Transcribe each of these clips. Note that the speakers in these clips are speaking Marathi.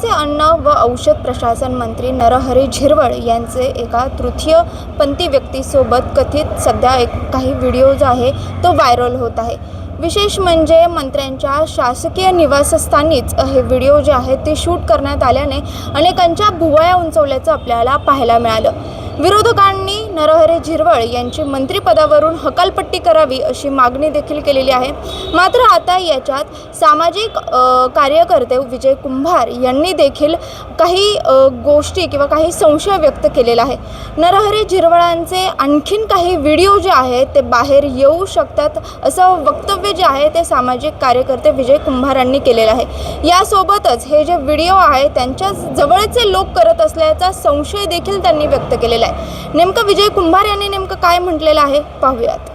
राज्याचे अन्न व औषध प्रशासन मंत्री नरहरी झिरवळ यांचे एका तृतीयपंथी व्यक्तीसोबत कथित सध्या काही व्हिडिओ जो आहे तो व्हायरल होत आहे। विशेष म्हणजे मंत्र्यांच्या शासकीय निवासस्थानीच हे व्हिडिओ जे आहेत ते शूट करण्यात आल्याने अनेकांच्या भुवया उंचवल्याचं आपल्याला पाहायला मिळालं। विरोधकांनी नरहरी झिरवळ यांची मंत्रिपदावरून हकालपट्टी करावी अशी मागणी देखील केलेली आहे। मात्र आता याच्यात सामाजिक कार्यकर्ते विजय कुंभार यांनी देखील काही गोष्टी किंवा काही संशय व्यक्त केलेला आहे। नरहरी झिरवळांचे आणखीन काही व्हिडिओ जे आहेत ते बाहेर येऊ शकतात असं वक्तव्य जे आहे ते सामाजिक कार्यकर्ते विजय कुंभार यांनी केलेलं आहे। यासोबतच हे जे व्हिडिओ आहे त्यांच्या जवळचे लोक करत असल्याचा संशय देखील त्यांनी व्यक्त केलेला आहे। नेमकं विजय कुंभार यांनी नेमकं काय म्हटलेलं आहे पाहूयात।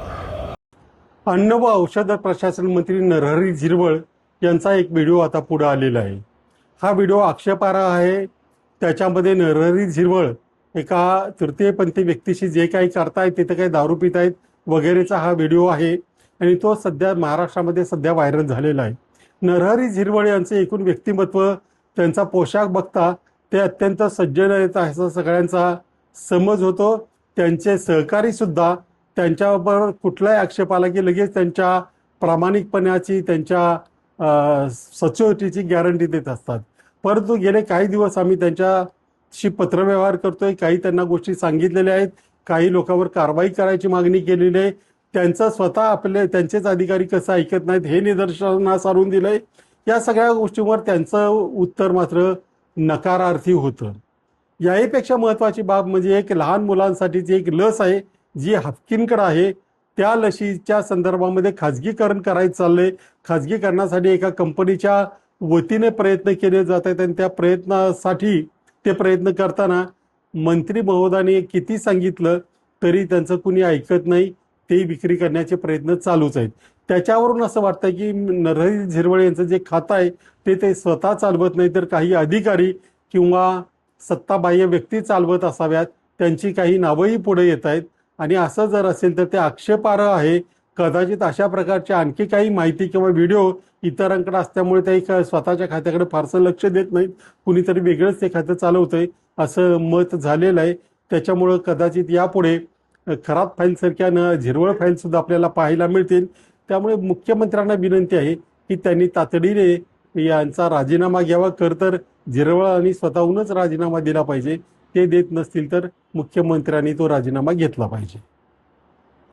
अन्न व औषध प्रशासन मंत्री नरहरी झिरवळ यांचा एक व्हिडिओ आता पुढे आलेला आहे। हा व्हिडिओ आक्षेपार्ह आहे। त्याच्यामध्ये नरहरी झिरवळ एका तृतीयपंथी व्यक्तीशी जे काही करतायत तिथे काही दारू पित आहेत वगैरेचा हा व्हिडिओ आहे आणि तो सध्या महाराष्ट्रामध्ये सध्या व्हायरल झालेला आहे। नरहरी झिरवळ यांचे एकूण व्यक्तिमत्व, त्यांचा पोशाख बघता ते अत्यंत सज्जन आहेत असा सगळ्यांचा समज होतो। त्यांचे सहकारी सुद्धा त्यांच्यावर कुठलाही आक्षेप आला की लगेच त्यांच्या प्रामाणिकपणाची, त्यांच्या सचोटीची गॅरंटी देत असतात। परंतु गेले काही दिवस आम्ही त्यांच्याशी पत्रव्यवहार करतोय, काही त्यांना गोष्टी सांगितलेल्या आहेत, काही लोकांवर कारवाई करायची मागणी केलेली आहे। त्यांचं स्वतः त्यांचेच अधिकारी कसं ऐकत नाहीत हे निदर्शनास आणून दिलंय। या सगळ्या गोष्टींवर त्यांचं उत्तर मात्र नकारार्थी होतं। याहीपेक्षा महत्त्वाची बाब म्हणजे एक लहान मुलांसाठीची एक लस आहे जी हाफकिनकडे आहे। त्या लशीच्या संदर्भामध्ये खाजगीकरण करायचं चाललंय। खाजगीकरणासाठी एका कंपनीच्या वतीने प्रयत्न केले जात आहेत आणि त्या प्रयत्नासाठी ते प्रयत्न करताना मंत्री महोदयाने किती सांगितलं तरी त्यांचं कुणी ऐकत नाही। ते विक्री करण्याचे प्रयत्न चालूच आहेत। त्याच्यावरून असं वाटतं की नरहरी झिरवळ यांचं जे खातं आहे ते स्वतः चालवत नाही तर काही अधिकारी किंवा सत्ताबाह्य व्यक्ती चालवत असाव्यात। त्यांची काही नावंही पुढे येत आहेत आणि असं जर असेल तर ते आक्षेपार्ह आहे। कदाचित अशा प्रकारची आणखी काही माहिती किंवा व्हिडिओ इतरांकडे असल्यामुळे ते स्वतःच्या खात्याकडे फारसं लक्ष देत नाहीत, कुणीतरी वेगळंच ते खातं चालवतंय असं मत झालेलं आहे। त्याच्यामुळं कदाचित यापुढे खराब फाईलसारख्या झिरवळ फाईलसुद्धा आपल्याला पाहायला मिळतील। त्यामुळे मुख्यमंत्र्यांना विनंती आहे की त्यांनी तातडीने यांचा राजीनामा घ्यावा। तर झिरवळांनी स्वतःहूनच राजीनामा दिला पाहिजे। ते देत नसतील तर मुख्यमंत्र्यांनी तो राजीनामा घेतला पाहिजे।